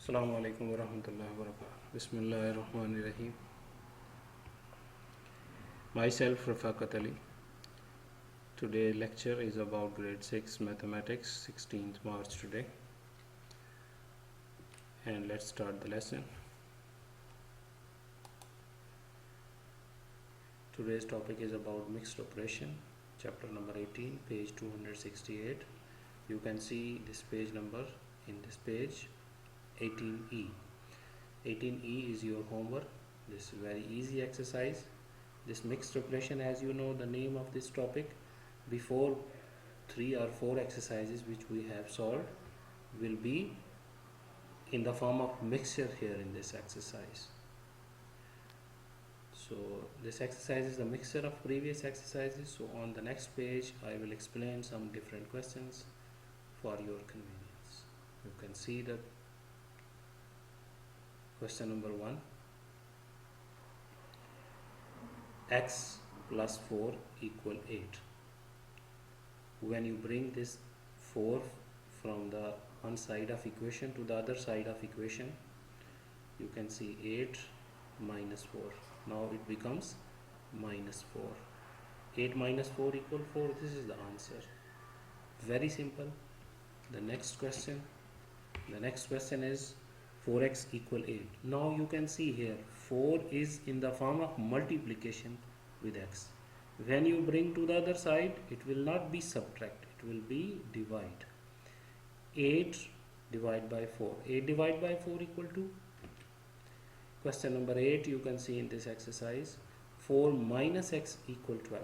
Assalamu alaikum wa rahmatullahi wa barakatuh. Bismillahirrahmanirrahim. Myself Rafaqat Ali. Today's lecture is about grade 6 mathematics, 16th March today. And let's start the lesson. Today's topic is about mixed operation, chapter number 18, page 268. You can see this page number in this page 18E. 18E is your homework. This is very easy exercise. This mixed operation, as you know the name of this topic, before 3 or 4 exercises which we have solved will be in the form of mixture here in this exercise. So this exercise is a mixture of previous exercises. So on the next page I will explain some different questions for your convenience. You can see that question number 1, x plus 4 equal 8. When you bring this 4 from the one side of equation to the other side of equation, you can see 8 minus 4. Now it becomes minus 4. 8 minus 4 equal 4. This is the answer. Very simple. The next question is 4x equal 8. Now you can see here 4 is in the form of multiplication with x. When you bring to the other side, it will not be subtract, it will be divide. 8 divided by 4. 8 divided by 4 equal to? Question number 8, you can see in this exercise 4 minus x equal 12.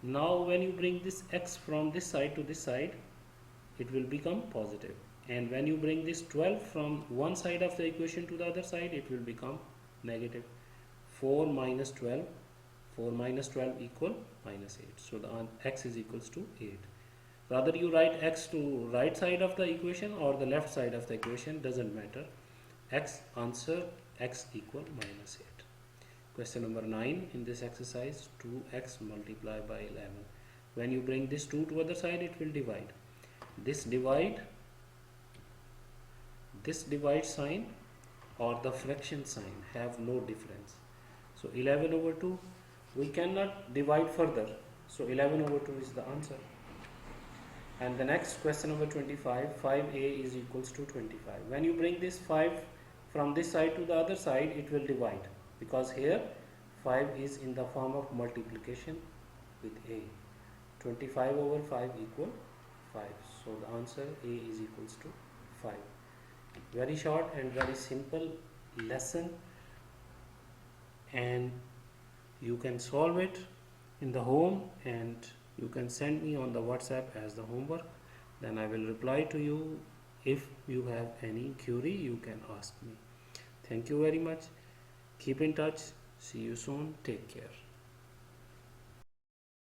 Now when you bring this x from this side to this side, it will become positive. And when you bring this 12 from one side of the equation to the other side, it will become negative. 4 minus 12 equal minus 8. So the x is equals to 8. Rather you write x to right side of the equation or the left side of the equation, doesn't matter. Answer x equal minus 8. Question number 9 in this exercise, 2x multiplied by 11. When you bring this 2 to other side, it will divide. This divide sign or the fraction sign have no difference. So 11 over 2, we cannot divide further. So 11 over 2 is the answer. And the next question number 25, 5a is equals to 25. When you bring this 5 from this side to the other side, it will divide, because here 5 is in the form of multiplication with a. 25 over 5 equal 5. So the answer a is equals to 5. Very short and very simple lesson, and you can solve it in the home and you can send me on the WhatsApp as the homework. Then I will reply to you. If you have any query, you can ask me. Thank you very much. Keep in touch. See you soon. Take care.